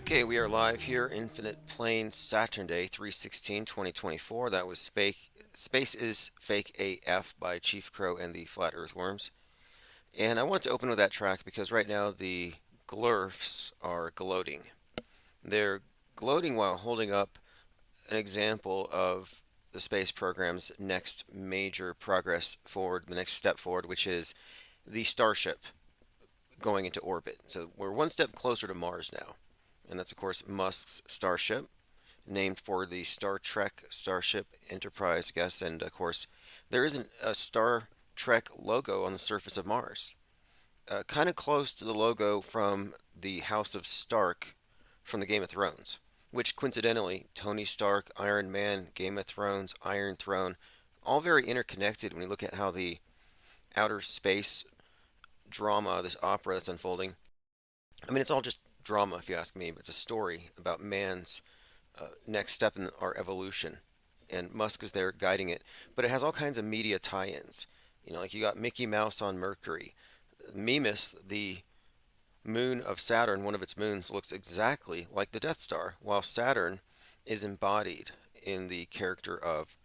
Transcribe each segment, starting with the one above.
Okay, we are live here, Infinite Plane Saturn Day 3/16/2024. That was Space is Fake AF by Chief Crow and the Flat Earthworms. And I wanted to open with that track because right now the glurfs are gloating. They're gloating while holding up an example of the space program's next major progress forward, the next step forward, which is the Starship going into orbit. So we're one step closer to Mars now. And that's, of course, Musk's Starship, named for the Star Trek Starship Enterprise, I guess. And, of course, there isn't a Star Trek logo on the surface of Mars. Kind of close to the logo from the House of Stark from the Game of Thrones, which coincidentally, Tony Stark, Iron Man, Game of Thrones, Iron Throne, all very interconnected when you look at how the outer space drama, this opera that's unfolding. I mean, it's all just drama, if you ask me, but it's a story about man's next step in our evolution. And Musk is there guiding it. But it has all kinds of media tie ins. You know, like you got Mickey Mouse on Mercury. Mimas, the moon of Saturn, one of its moons, looks exactly like the Death Star, while Saturn is embodied in the character of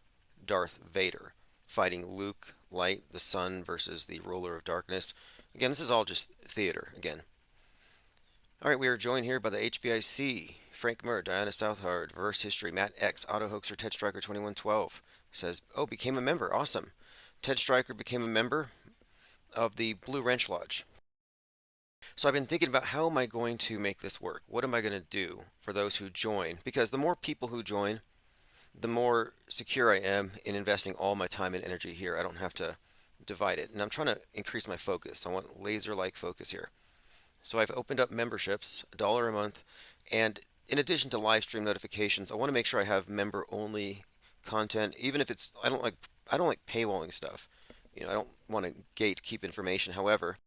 Darth Vader, fighting Luke, Light, the sun versus the ruler of darkness. Again, this is all just theater, again. All right, we are joined here by the HBIC, Frank Murr, Diana Southard, Verse History, Matt X, Auto Hoaxer, Ted Striker 2112 says, "Oh, became a member. Awesome. Ted Striker became a member of the Blue Wrench Lodge. So I've been thinking about how am I going to make this work? What am I going to do for those who join? Because the more people who join, the more secure I am in investing all my time and energy here. I don't have to divide it. And I'm trying to increase my focus. I want laser-like focus here. So I've opened up memberships, $1 a month, and in addition to live stream notifications, I want to make sure I have member-only content, even if it's I don't like paywalling stuff. You know, I don't want to gatekeep information. However,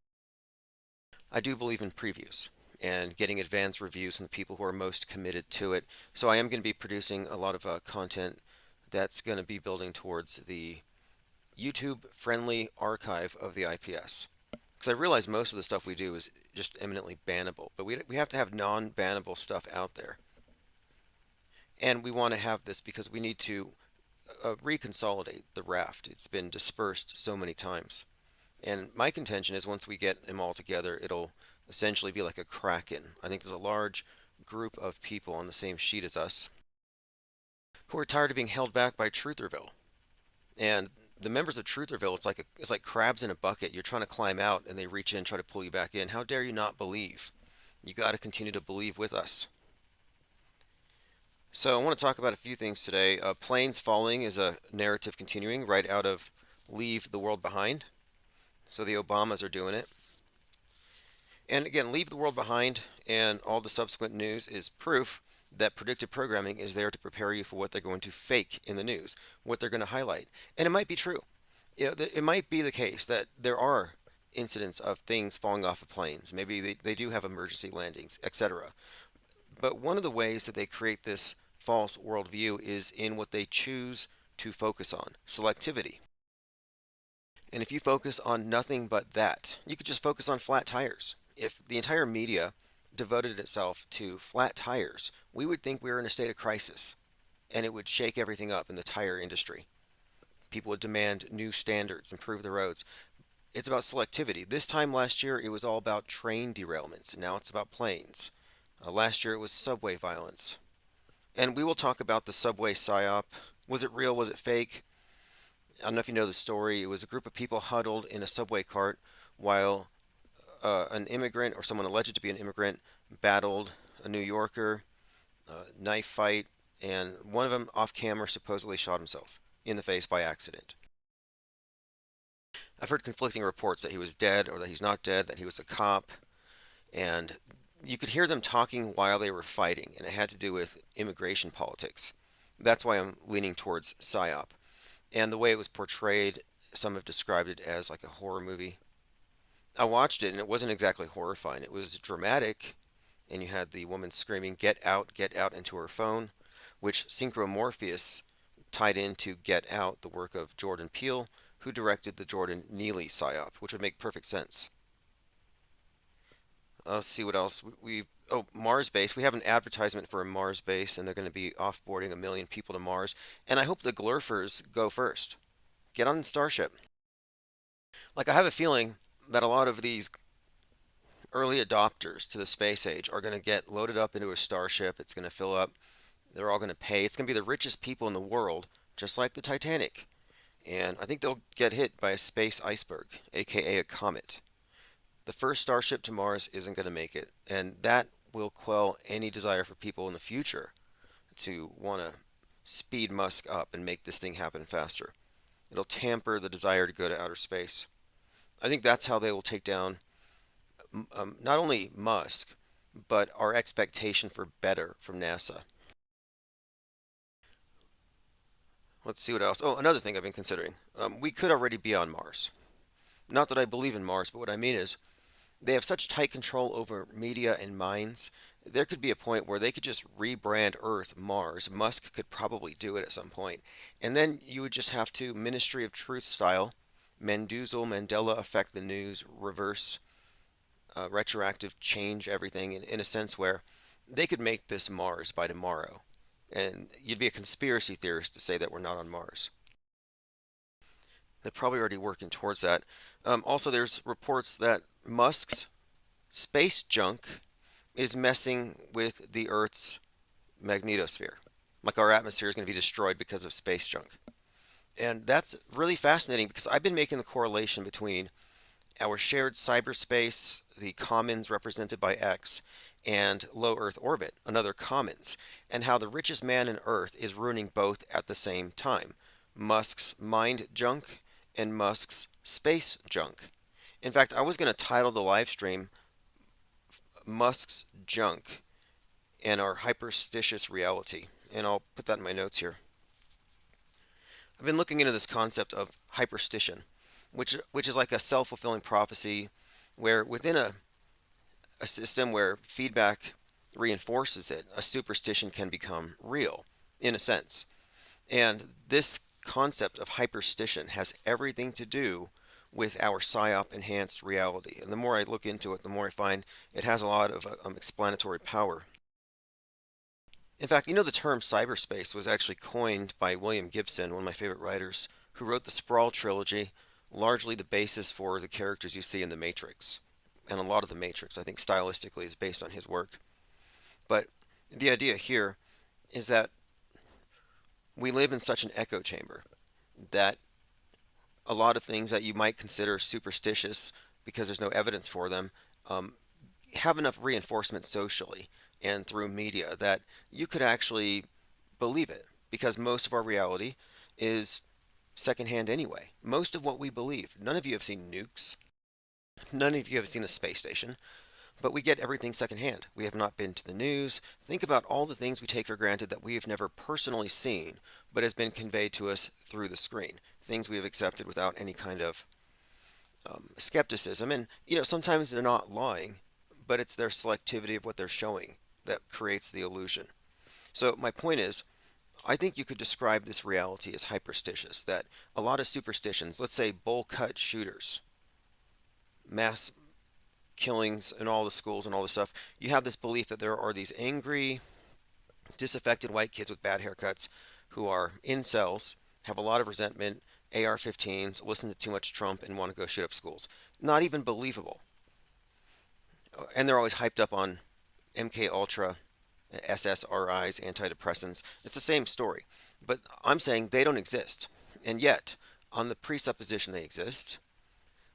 I do believe in previews and getting advanced reviews from the people who are most committed to it. So I am going to be producing a lot of content that's going to be building towards the YouTube-friendly archive of the IPS. Because I realize most of the stuff we do is just eminently bannable, but we have to have non-bannable stuff out there. And we want to have this because we need to reconsolidate the raft. It's been dispersed so many times. And my contention is once we get them all together, it'll essentially be like a kraken. I think there's a large group of people on the same sheet as us who are tired of being held back by Trutherville. And the members of Trutherville, it's like crabs in a bucket. You're trying to climb out, and they reach in, and try to pull you back in. How dare you not believe? You got to continue to believe with us. So I want to talk about a few things today. Planes falling is a narrative continuing right out of Leave the World Behind. So the Obamas are doing it. And again, Leave the World Behind and all the subsequent news is proof that predictive programming is there to prepare you for what they're going to fake in the news, what they're going to highlight. And it might be true. You know, it might be the case that there are incidents of things falling off of planes. Maybe they do have emergency landings, etc. But one of the ways that they create this false worldview is in what they choose to focus on, selectivity. And if you focus on nothing but that, you could just focus on flat tires. If the entire media devoted itself to flat tires, we would think we were in a state of crisis and it would shake everything up in the tire industry. People would demand new standards, improve the roads. It's about selectivity. This time last year, it was all about train derailments. Now it's about planes. Last year, it was subway violence. And we will talk about the subway psyop. Was it real? Was it fake? I don't know if you know the story. It was a group of people huddled in a subway cart while an immigrant or someone alleged to be an immigrant battled a New Yorker, knife fight, and one of them off camera supposedly shot himself in the face by accident. I've heard conflicting reports that he was dead or that he's not dead, that he was a cop, and you could hear them talking while they were fighting, and it had to do with immigration politics. That's why I'm leaning towards PSYOP. And the way it was portrayed, some have described it as like a horror movie. I watched it and it wasn't exactly horrifying. It was dramatic, and you had the woman screaming, get out," into her phone, which Synchromorpheus tied into Get Out, the work of Jordan Peele, who directed the Jordan Neely psyop, which would make perfect sense. Let's see what else. We've Oh, Mars base. We have an advertisement for a Mars base, and they're going to be offboarding 1 million people to Mars. And I hope the Glurfers go first. Get on Starship. Like, I have a feeling that a lot of these early adopters to the space age are going to get loaded up into a Starship. It's going to fill up. They're all going to pay. It's going to be the richest people in the world, just like the Titanic. And I think they'll get hit by a space iceberg, aka a comet. The first Starship to Mars isn't going to make it, and that will quell any desire for people in the future to want to speed Musk up and make this thing happen faster. It'll tamper the desire to go to outer space. I think that's how they will take down not only Musk, but our expectation for better from NASA. Let's see what else. Oh, another thing I've been considering. We could already be on Mars. Not that I believe in Mars, but what I mean is they have such tight control over media and minds. There could be a point where they could just rebrand Earth Mars. Musk could probably do it at some point. And then you would just have to Ministry of Truth style, Mendoza Mandela affect the news, reverse, retroactive change everything in a sense where they could make this Mars by tomorrow. And you'd be a conspiracy theorist to say that we're not on Mars. They're probably already working towards that. Also, there's reports that Musk's space junk is messing with the Earth's magnetosphere. Like our atmosphere is going to be destroyed because of space junk. And that's really fascinating because I've been making the correlation between our shared cyberspace, the commons represented by X, and low Earth orbit, another commons, and how the richest man in Earth is ruining both at the same time. Musk's mind junk and Musk's space junk. In fact, I was going to title the live stream Musk's Junk and Our Hyperstitious Reality, and I'll put that in my notes here. I've been looking into this concept of hyperstition, which is like a self-fulfilling prophecy where within a system where feedback reinforces it, a superstition can become real in a sense. And this concept of hyperstition has everything to do with our psyop enhanced reality. And the more I look into it, the more I find it has a lot of explanatory power. In fact, the term cyberspace was actually coined by William Gibson, one of my favorite writers, who wrote the Sprawl trilogy, largely the basis for the characters you see in The Matrix. And a lot of The Matrix, I think, stylistically is based on his work. But the idea here is that we live in such an echo chamber that a lot of things that you might consider superstitious because there's no evidence for them um, have enough reinforcement socially and through media that you could actually believe it because most of our reality is secondhand anyway. Most of what we believe. None of you have seen nukes. None of you have seen a space station. But we get everything secondhand. We have not been to the news. Think about all the things we take for granted that we have never personally seen, but has been conveyed to us through the screen. Things we have accepted without any kind of skepticism. And, sometimes they're not lying, but it's their selectivity of what they're showing that creates the illusion. So my point is, I think you could describe this reality as hyperstitious, that a lot of superstitions, let's say bowl cut shooters, mass killings in all the schools and all this stuff, you have this belief that there are these angry, disaffected white kids with bad haircuts who are incels, have a lot of resentment, AR-15s, listen to too much Trump, and want to go shoot up schools. Not even believable. And they're always hyped up on MK Ultra, SSRIs, antidepressants. It's the same story. But I'm saying they don't exist. And yet, on the presupposition they exist,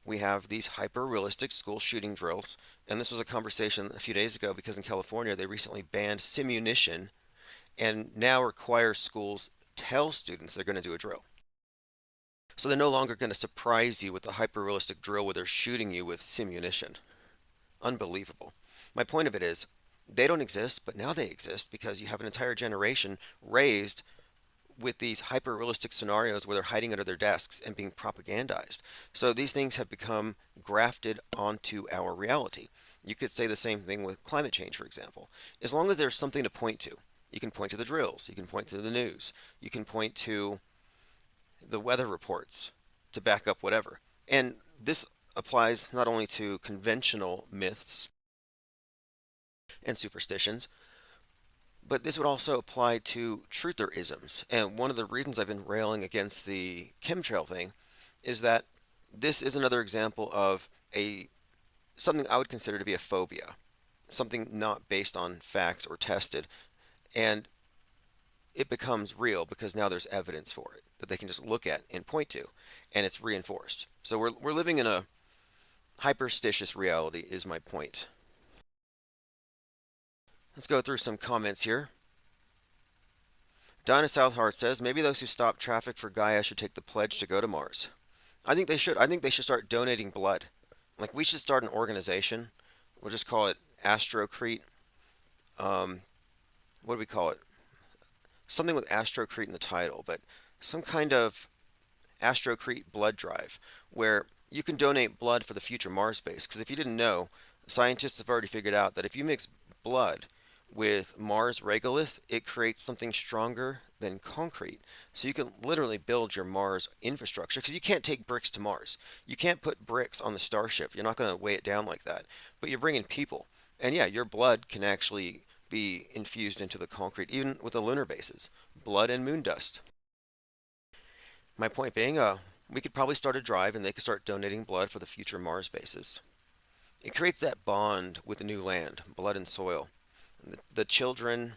we have these hyper realistic school shooting drills. And this was a conversation a few days ago because in California they recently banned simunition and now require schools tell students they're going to do a drill. So they're no longer going to surprise you with the hyper realistic drill where they're shooting you with simunition. Unbelievable. My point of it is they don't exist, but now they exist because you have an entire generation raised with these hyper realistic scenarios where they're hiding under their desks and being propagandized. So these things have become grafted onto our reality. You could say the same thing with climate change, for example. As long as there's something to point to, you can point to the drills, you can point to the news, you can point to the weather reports to back up whatever. And this applies not only to conventional myths, and superstitions. But this would also apply to trutherisms. And one of the reasons I've been railing against the chemtrail thing is that this is another example of a something I would consider to be a phobia, something not based on facts or tested, and it becomes real because now there's evidence for it that they can just look at and point to, and it's reinforced. So we're living in a hyperstitious reality, is my point. Let's go through some comments here. Dinah Southheart says maybe those who stop traffic for Gaia should take the pledge to go to Mars. I think they should. I think they should start donating blood. Like we should start an organization. We'll just call it Astrocrete. Um, what do we call it? Something with Astrocrete in the title, but some kind of Astrocrete blood drive where you can donate blood for the future Mars base. Because if you didn't know, scientists have already figured out that if you mix blood with Mars regolith, it creates something stronger than concrete. So you can literally build your Mars infrastructure because you can't take bricks to Mars. You can't put bricks on the starship. You're not going to weigh it down like that. But you're bringing people. And yeah, your blood can actually be infused into the concrete, even with the lunar bases. Blood and moon dust. My point being, we could probably start a drive and they could start donating blood for the future Mars bases. It creates that bond with the new land, blood and soil. The children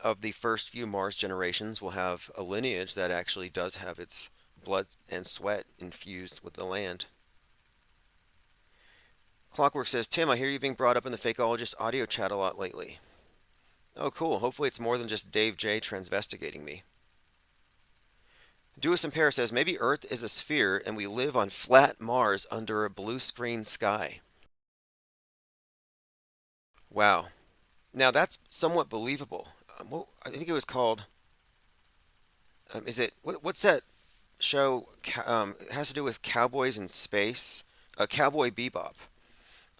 of the first few Mars generations will have a lineage that actually does have its blood and sweat infused with the land. Clockwork says, Tim, I hear you being brought up in the Fakeologist audio chat a lot lately. Oh, cool. Hopefully it's more than just Dave J transvestigating me. Dewis in Paris says, maybe Earth is a sphere and we live on flat Mars under a blue screen sky. Wow. Now that's somewhat believable. I think it was called, what's that show? It has to do with cowboys in space. Cowboy Bebop.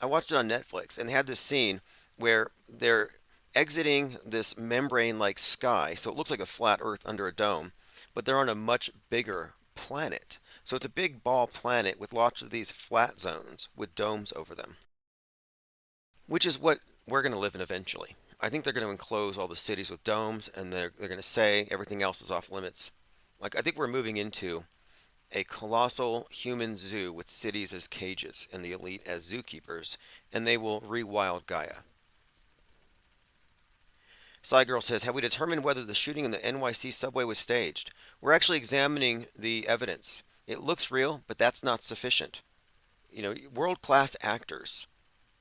I watched it on Netflix and they had this scene where they're exiting this membrane-like sky, so it looks like a flat Earth under a dome, but they're on a much bigger planet. So it's a big ball planet with lots of these flat zones with domes over them, which is what we're going to live in eventually. I think they're going to enclose all the cities with domes and they're going to say everything else is off limits. Like, I think we're moving into a colossal human zoo with cities as cages and the elite as zookeepers, and they will rewild Gaia. Girl says, have we determined whether the shooting in the NYC subway was staged? We're actually examining the evidence. It looks real, but that's not sufficient. You know, world-class actors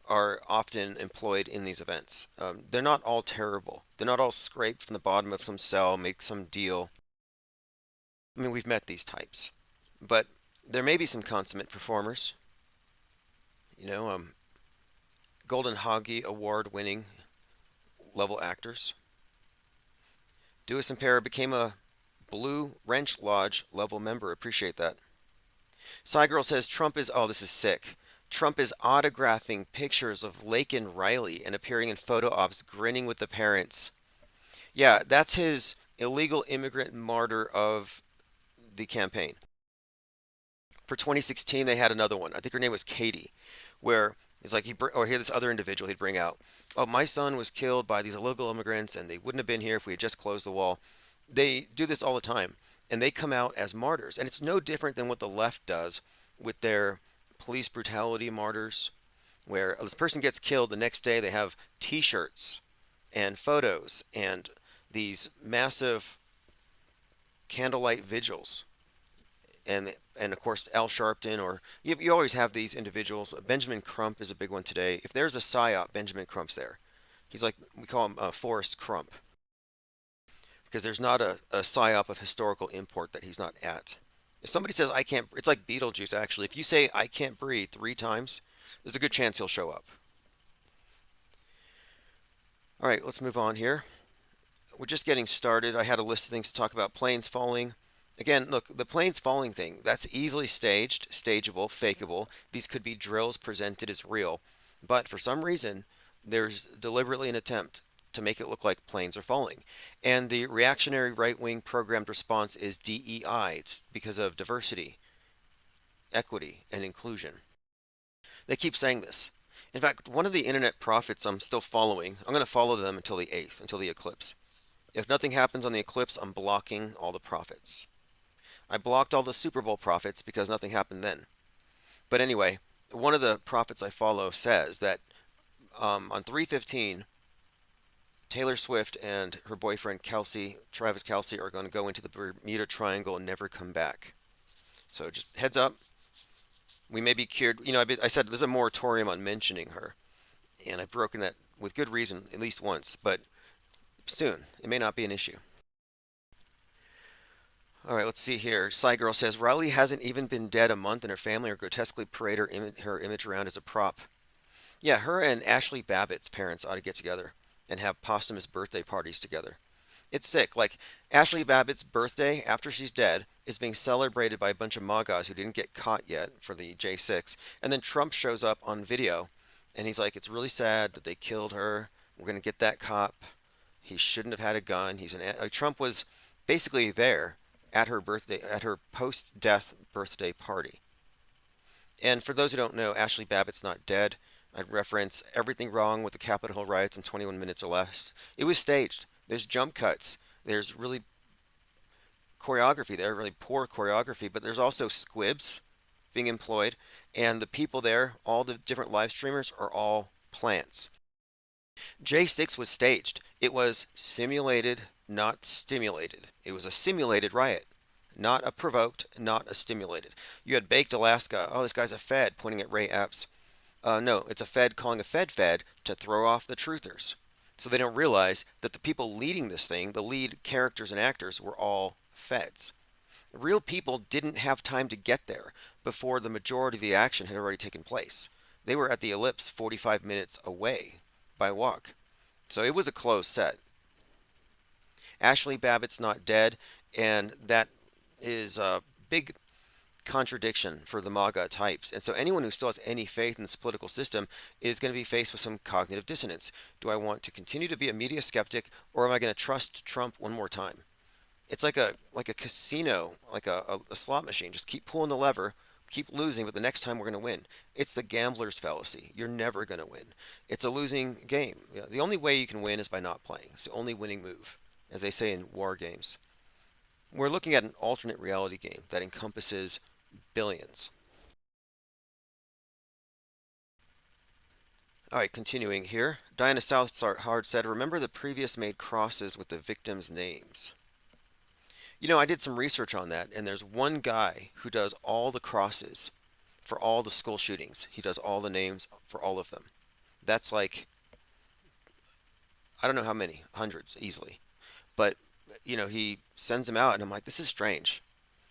are often employed in these events. They're not all terrible. They're not all scraped from the bottom of some cell, make some deal. I mean, we've met these types. But there may be some consummate performers. You know, Golden Hoggy Award winning level actors. Dewis and Para became a Blue Wrench Lodge level member. Appreciate that. Girl says Trump is, oh, this is sick. Trump is autographing pictures of Laken Riley and appearing in photo ops grinning with the parents. Yeah, that's his illegal immigrant martyr of the campaign. For 2016, they had another one. I think her name was Katie, where it's like or here this other individual he'd bring out. Oh, my son was killed by these illegal immigrants, and they wouldn't have been here if we had just closed the wall. They do this all the time, and they come out as martyrs, and it's no different than what the left does with their police brutality martyrs, where this person gets killed the next day. They have T-shirts and photos and these massive candlelight vigils and of course Al Sharpton, or you always have these individuals. Benjamin Crump is a big one today. If there's a psyop, Benjamin Crump's there. He's like, we call him Forrest Crump, because there's not a psyop of historical import that he's not at. If somebody says I can't, it's like Beetlejuice actually. If you say I can't breathe 3 times, there's a good chance he'll show up. All right, let's move on here. We're just getting started. I had a list of things to talk about. Planes falling. Again, look, the planes falling thing, that's easily staged, stageable, fakeable. These could be drills presented as real. But for some reason, there's deliberately an attempt to make it look like planes are falling. And the reactionary right-wing programmed response is DEI. It's because of diversity, equity, and inclusion. They keep saying this. In fact, one of the internet prophets I'm still following, I'm going to follow them until the 8th, until the eclipse. If nothing happens on the eclipse, I'm blocking all the prophets. I blocked all the Super Bowl prophets because nothing happened then. But anyway, one of the prophets I follow says that on 315, Taylor Swift and her boyfriend Travis Kelsey, are going to go into the Bermuda Triangle and never come back. So just heads up, we may be cured. I said there's a moratorium on mentioning her, and I've broken that with good reason at least once, but soon it may not be an issue. All right, let's see here. Girl says Riley hasn't even been dead a month, and her family are grotesquely parade her image around as a prop. Yeah, her and Ashley Babbitt's parents ought to get together and have posthumous birthday parties together. It's sick. Like, Ashley Babbitt's birthday, after she's dead, is being celebrated by a bunch of MAGAs who didn't get caught yet for the J6. And then Trump shows up on video and he's like, it's really sad that they killed her. We're going to get that cop. He shouldn't have had a gun. Trump was basically there at her birthday, at her post-death birthday party. And for those who don't know, Ashley Babbitt's not dead. I'd reference everything wrong with the Capitol Hill riots in 21 minutes or less. It was staged. There's jump cuts. There's really choreography there, really poor choreography, but there's also squibs being employed. And the people there, all the different live streamers, are all plants. J6 was staged. It was simulated, not stimulated. It was a simulated riot, not a provoked, not a stimulated. You had Baked Alaska. Oh, this guy's a Fed, pointing at Ray Epps. No, it's a Fed calling a Fed to throw off the truthers. So they don't realize that the people leading this thing, the lead characters and actors, were all Feds. Real people didn't have time to get there before the majority of the action had already taken place. They were at the ellipse 45 minutes away by walk. So it was a close set. Ashley Babbitt's not dead, and that is a big contradiction for the MAGA types. And so anyone who still has any faith in this political system is going to be faced with some cognitive dissonance. Do I want to continue to be a media skeptic, or am I going to trust Trump one more time? It's like a casino, like a slot machine. Just keep pulling the lever, keep losing, but the next time we're going to win. It's the gambler's fallacy. You're never going to win. It's a losing game. The only way you can win is by not playing. It's the only winning move, as they say in war games. We're looking at an alternate reality game that encompasses billions. All right, continuing here. Diana Southard said, remember the previous made crosses with the victims' names. I did some research on that, and there's one guy who does all the crosses for all the school shootings. He does all the names for all of them. That's like, I don't know how many, hundreds easily. But, he sends them out, and I'm like, this is strange.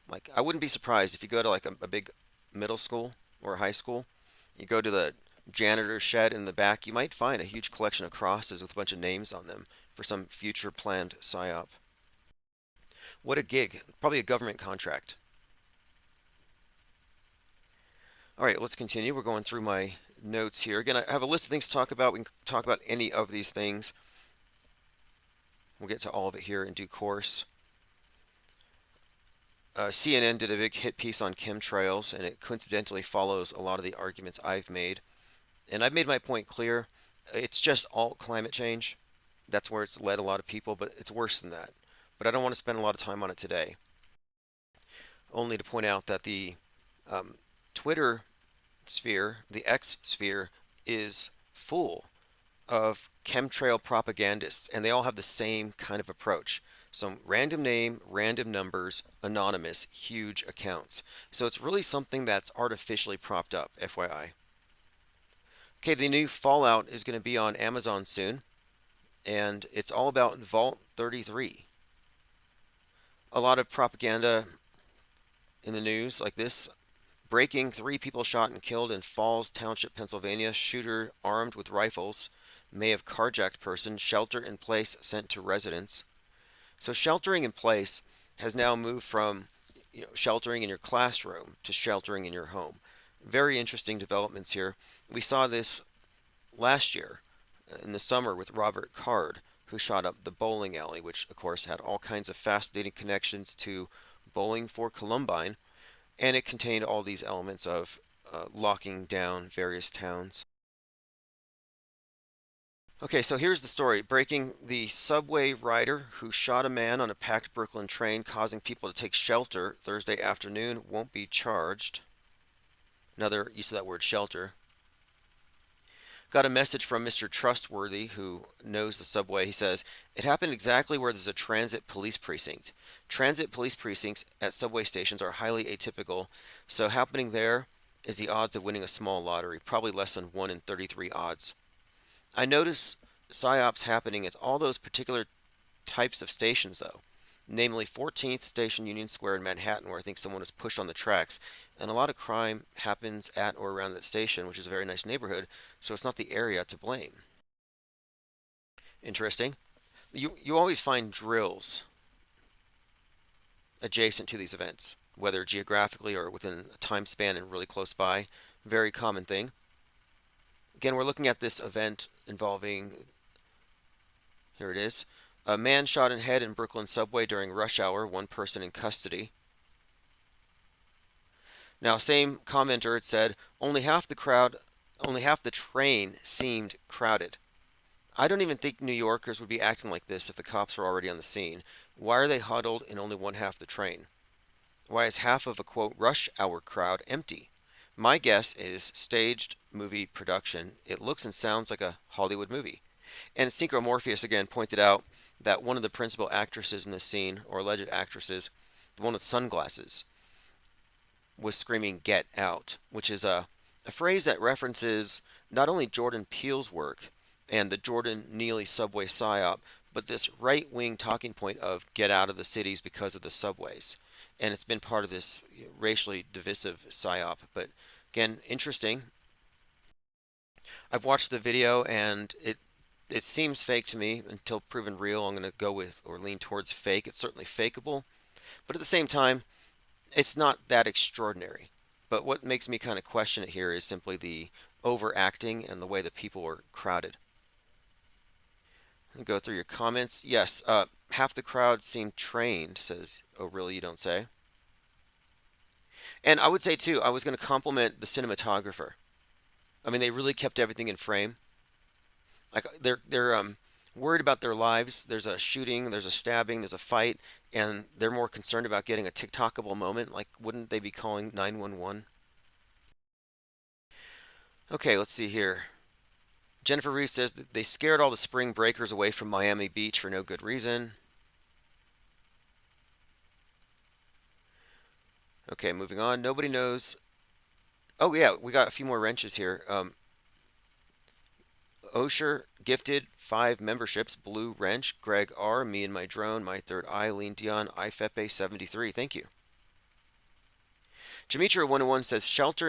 Like, I wouldn't be surprised if you go to like a big middle school or high school, you go to the janitor's shed in the back, you might find a huge collection of crosses with a bunch of names on them for some future planned psyop. What a gig. Probably a government contract. All right, let's continue. We're going through my notes here. Again, I have a list of things to talk about. We can talk about any of these things. We'll get to all of it here in due course. CNN did a big hit piece on chemtrails, and it coincidentally follows a lot of the arguments I've made. And I've made my point clear. It's just all climate change. That's where it's led a lot of people, but it's worse than that. But I don't want to spend a lot of time on it today. Only to point out that the Twitter sphere, the X sphere, is full of chemtrail propagandists, and they all have the same kind of approach. Some random name, random numbers, anonymous, huge accounts. So it's really something that's artificially propped up, FYI. Okay, the new Fallout is going to be on Amazon soon, and it's all about Vault 33. A lot of propaganda in the news like this. Breaking, 3 people shot and killed in Falls Township, Pennsylvania. Shooter armed with rifles may have carjacked person. Shelter in place sent to residents. So sheltering in place has now moved from sheltering in your classroom to sheltering in your home. Very interesting developments here. We saw this last year in the summer with Robert Card, who shot up the bowling alley, which of course had all kinds of fascinating connections to Bowling for Columbine, and it contained all these elements of locking down various towns. Okay, so here's the story. Breaking: the subway rider who shot a man on a packed Brooklyn train, causing people to take shelter Thursday afternoon, won't be charged. Another use of that word, shelter. Got a message from Mr. Trustworthy, who knows the subway. He says, it happened exactly where there's a transit police precinct. Transit police precincts at subway stations are highly atypical, so happening there is the odds of winning a small lottery, probably less than 1 in 33 odds. I notice psyops happening at all those particular types of stations, though. Namely, 14th Station Union Square in Manhattan, where I think someone was pushed on the tracks. And a lot of crime happens at or around that station, which is a very nice neighborhood, so it's not the area to blame. Interesting. You always find drills adjacent to these events, whether geographically or within a time span and really close by. Very common thing. Again, we're looking at this event involving, here it is, a man shot in head in Brooklyn subway during rush hour, one person in custody. Now, same commenter, it said, only half the train seemed crowded. I don't even think New Yorkers would be acting like this if the cops were already on the scene. Why are they huddled in only one half the train? Why is half of a quote rush hour crowd empty? My guess is staged movie production. It looks and sounds like a Hollywood movie. And Synchromorpheus again pointed out that one of the principal actresses in this scene, or alleged actresses, the one with sunglasses, was screaming "Get out," which is a phrase that references not only Jordan Peele's work and the Jordan Neely subway psyop, but this right wing talking point of get out of the cities because of the subways. And it's been part of this racially divisive psyop. But again, interesting. I've watched the video and it seems fake to me until proven real. I'm going to go with or lean towards fake. It's certainly fakeable, but at the same time, it's not that extraordinary. But what makes me kind of question it here is simply the overacting and the way that people were crowded. Go through your comments. Yes, half the crowd seemed trained, says, oh, really, you don't say? And I would say, too, I was going to compliment the cinematographer. I mean, they really kept everything in frame. Like they're worried about their lives. There's a shooting, there's a stabbing, there's a fight, and they're more concerned about getting a TikTokable moment. Like, wouldn't they be calling 911? Okay, let's see here. Jennifer Reeves says that they scared all the spring breakers away from Miami Beach for no good reason. Okay, moving on. Nobody knows. Oh yeah, we got a few more wrenches here. Osher gifted 5 memberships. Blue Wrench, Greg R, Me and My Drone, My Third Eye, Lean Dion, IFEPE 73. Thank you. Jamitra 101 says Shelter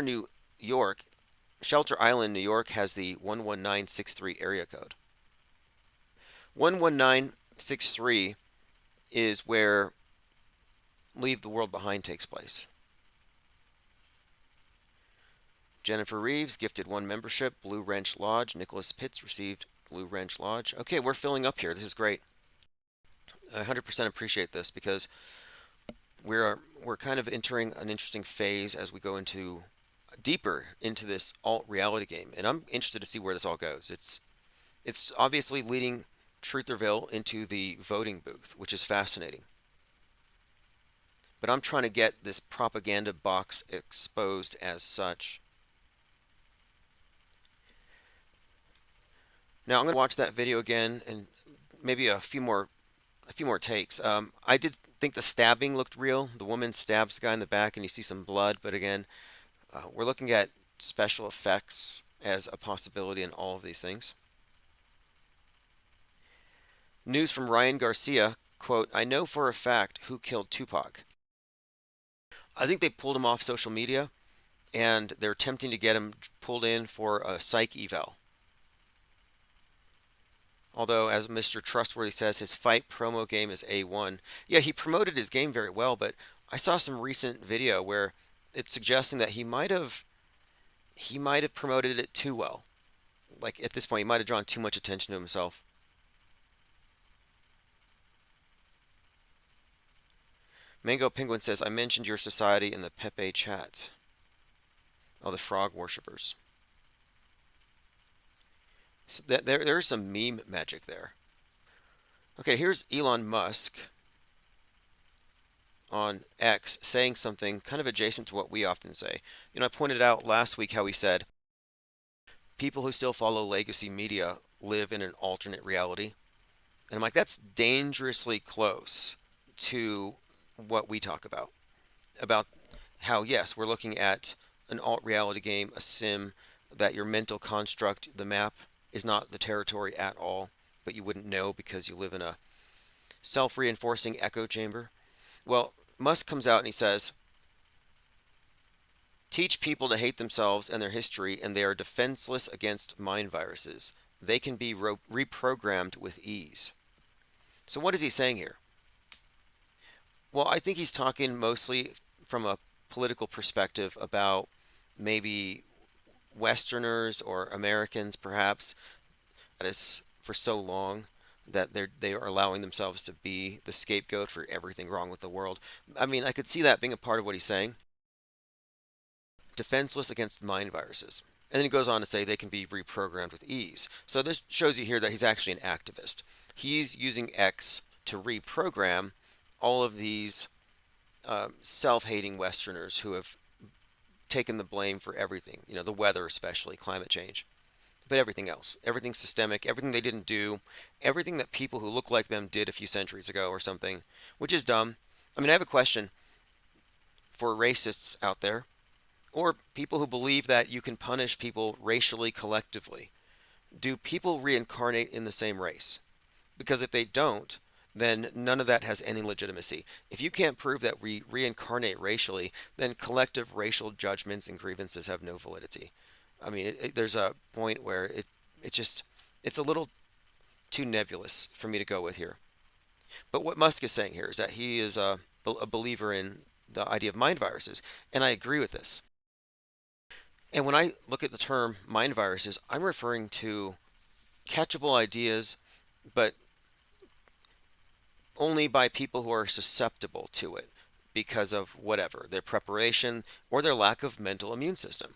Island, New York has the 11963 area code. 11963 is where Leave the World Behind takes place. Jennifer Reeves gifted 1 membership. Blue Wrench Lodge. Nicholas Pitts received Blue Wrench Lodge. Okay, we're filling up here. This is great. I 100% appreciate this because we're kind of entering an interesting phase as we go into deeper into this alt reality game, and I'm interested to see where this all goes. It's obviously leading Trutherville into the voting booth, which is fascinating. But I'm trying to get this propaganda box exposed as such. Now I'm going to watch that video again and maybe a few more takes. I did think the stabbing looked real. The woman stabs the guy in the back, and you see some blood. But again, we're looking at special effects as a possibility in all of these things. News from Ryan Garcia, quote, I know for a fact who killed Tupac. I think they pulled him off social media, and they're attempting to get him pulled in for a psych eval. Although, as Mr. Trustworthy says, his fight promo game is A1. Yeah, he promoted his game very well, but I saw some recent video where it's suggesting that he might have promoted it too well. Like at this point, he might have drawn too much attention to himself. Mango Penguin says, I mentioned your society in the Pepe chat. Oh, the frog worshippers. So there's some meme magic there. Okay, here's Elon Musk on X saying something kind of adjacent to what we often say. I pointed out last week how he said people who still follow legacy media live in an alternate reality. And I'm like, that's dangerously close to what we talk about how, yes, we're looking at an alt reality game, a sim, that your mental construct, the map, is not the territory at all, but you wouldn't know because you live in a self reinforcing echo chamber. Well, Musk comes out and he says, teach people to hate themselves and their history, and they are defenseless against mind viruses. They can be reprogrammed with ease. So, what is he saying here? Well, I think he's talking mostly from a political perspective about maybe Westerners or Americans, perhaps, that is for so long that they are allowing themselves to be the scapegoat for everything wrong with the world. I mean, I could see that being a part of what he's saying. Defenseless against mind viruses. And then he goes on to say they can be reprogrammed with ease. So this shows you here that he's actually an activist. He's using X to reprogram all of these self-hating Westerners who have taken the blame for everything, the weather, especially climate change, but everything else, everything systemic, everything they didn't do, everything that people who look like them did a few centuries ago or something, which is dumb. I mean, I have a question for racists out there, or people who believe that you can punish people racially collectively. Do people reincarnate in the same race? Because if they don't, then none of that has any legitimacy. If you can't prove that we reincarnate racially, then collective racial judgments and grievances have no validity. I mean, there's a point where it just it's a little too nebulous for me to go with here. But what Musk is saying here is that he is a believer in the idea of mind viruses, and I agree with this. And when I look at the term mind viruses, I'm referring to catchable ideas, but only by people who are susceptible to it because of whatever, their preparation or their lack of mental immune system.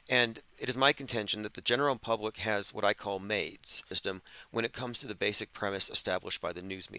And it is my contention that the general public has what I call MAIDS system when it comes to the basic premise established by the news media.